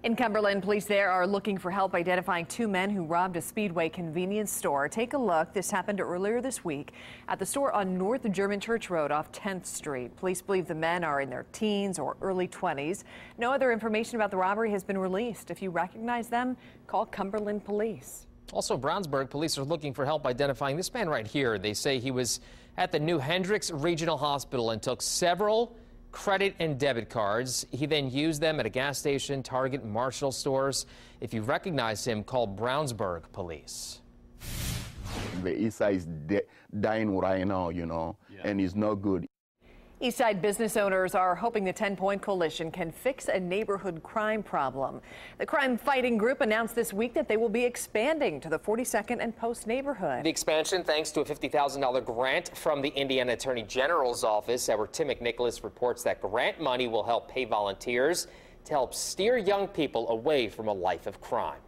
In Cumberland, police there are looking for help identifying two men who robbed a Speedway convenience store. Take a look. This happened earlier this week at the store on North German Church Road off 10th Street. Police believe the men are in their teens or early 20s. No other information about the robbery has been released. If you recognize them, call Cumberland Police. Also, Brownsburg police are looking for help identifying this man right here. They say he was at the New Hendricks Regional Hospital and took several credit and debit cards. He then used them at a gas station, Target, and Marshall stores. If you recognize him, call Brownsburg police. The east side is dying right now, and it's not good. Eastside business owners are hoping the 10-Point Coalition can fix a neighborhood crime problem. The crime-fighting group announced this week that they will be expanding to the 42nd and Post neighborhood. The expansion thanks to a $50,000 grant from the Indiana Attorney General's office. Our Tim McNicholas reports that grant money will help pay volunteers to help steer young people away from a life of crime.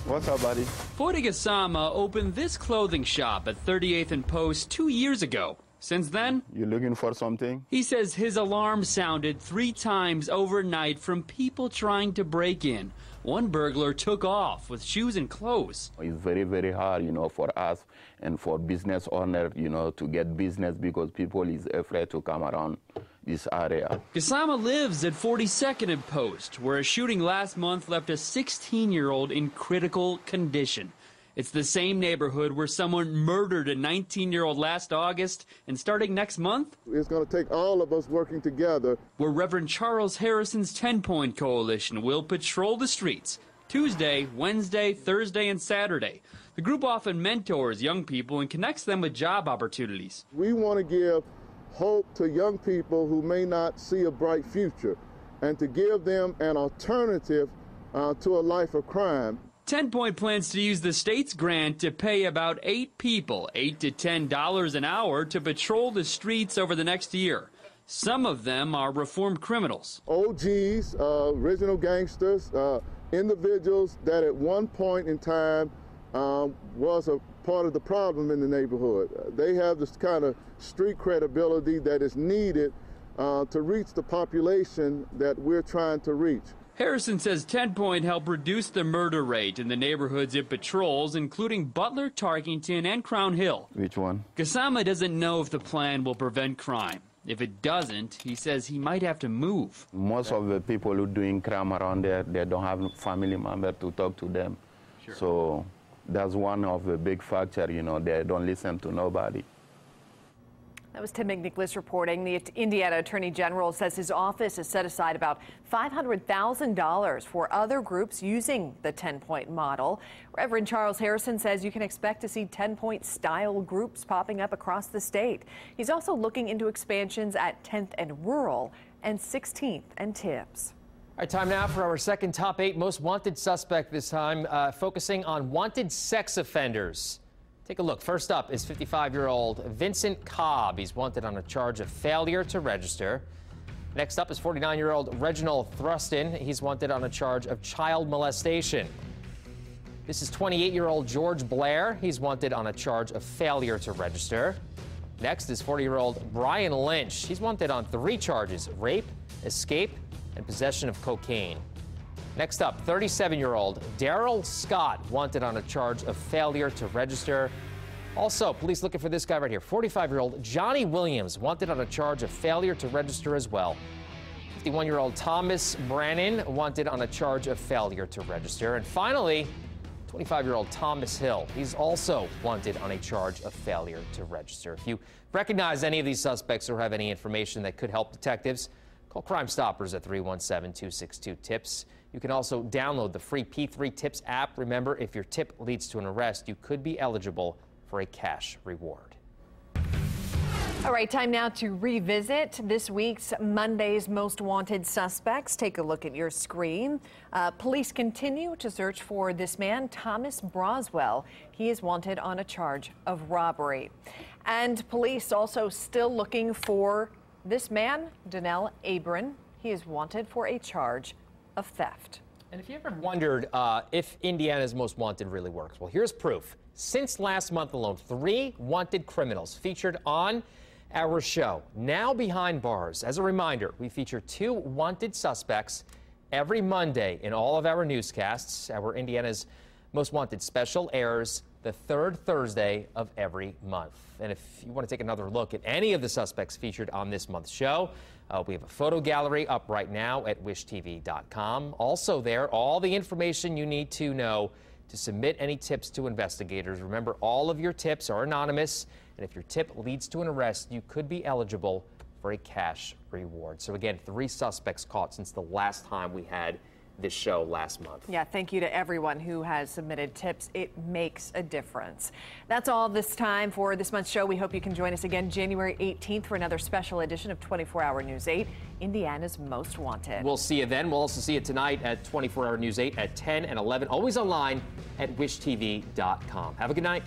What's up, buddy? Forty Gasama opened this clothing shop at 38th and Post 2 years ago. Since then, You looking for something? he says his alarm sounded 3 times overnight from people trying to break in. One burglar took off with shoes and clothes. It's very, very hard, for us and for business owner, to get business because people is afraid to come around this area. Gasama lives at 42nd and Post, where a shooting last month left a 16-year-old in critical condition. It's the same neighborhood where someone murdered a 19-year-old last August, and starting next month, it's going to take all of us working together. where Reverend Charles Harrison's 10-Point Coalition will patrol the streets Tuesday, Wednesday, Thursday, and Saturday. The group often mentors young people and connects them with job opportunities. We want to give hope to young people who may not see a bright future and to give them an alternative to a life of crime. 10-Point plans to use the state's grant to pay about 8 people $8 to $10 an hour to patrol the streets over the next year. Some of them are reformed criminals. OGs, original gangsters, individuals that at one point in time was a part of the problem in the neighborhood. They have this kind of street credibility that is needed to reach the population that we're trying to reach. Harrison says 10-Point helped reduce the murder rate in the neighborhoods it patrols, including Butler, Tarkington, and Crown Hill. Which one? Gasama doesn't know if the plan will prevent crime. If it doesn't, he says he might have to move. Most of the people who doing crime around there, they don't have family member to talk to them. Sure. So that's one of the big factor, they don't listen to nobody. That was Tim McNicholas reporting. The Indiana Attorney General says his office has set aside about $500,000 for other groups using the 10-Point model. Reverend Charles Harrison says you can expect to see 10-Point style groups popping up across the state. He's also looking into expansions at 10th and Rural and 16th and Tibbs. All right, time now for our second top 8 most wanted suspect, this time focusing on wanted sex offenders. Take a look. First up is 55-year-old Vincent Cobb. He's wanted on a charge of failure to register. Next up is 49-year-old Reginald Thruston. He's wanted on a charge of child molestation. This is 28-year-old George Blair. He's wanted on a charge of failure to register. Next is 40-year-old Brian Lynch. He's wanted on 3 charges: rape, escape, and possession of cocaine. Next up, 37-year-old Darrell Scott, wanted on a charge of failure to register. Also, police looking for this guy right here, 45-year-old Johnny Williams, wanted on a charge of failure to register as well. 51-year-old Thomas Brannen, wanted on a charge of failure to register. And finally, 25-year-old Thomas Hill. He's also wanted on a charge of failure to register. If you recognize any of these suspects or have any information that could help detectives, call Crime Stoppers at 317-262-TIPS. You can also download the free P3 Tips app. Remember, if your tip leads to an arrest, you could be eligible for a cash reward. All right, time now to revisit this week's Monday's Most Wanted Suspects. Take a look at your screen. Police continue to search for this man, Thomas Broswell. He is wanted on a charge of robbery. And police also still looking for this man, Donnell Abram. He is wanted for a charge of theft. And if you ever wondered if Indiana's Most Wanted really works, well, here's proof. Since last month alone, 3 wanted criminals featured on our show, now behind bars. As a reminder, we feature 2 wanted suspects Every Monday in all of our newscasts, our Indiana's Most Wanted special airs the third Thursday of every month. And if you want to take another look at any of the suspects featured on this month's show, we have a photo gallery up right now at wishtv.com. Also there, all the information you need to know to submit any tips to investigators. Remember, all of your tips are anonymous, and if your tip leads to an arrest, you could be eligible for a cash reward. So again, 3 suspects caught since the last time we had this show last month. Yeah, thank you to everyone who has submitted tips. It makes a difference. That's all this time for this month's show. We hope you can join us again January 18th for another special edition of 24-Hour News 8, Indiana's Most Wanted. We'll see you then. We'll also see you tonight at 24-Hour News 8 at 10 and 11, always online at wishtv.com. Have a good night.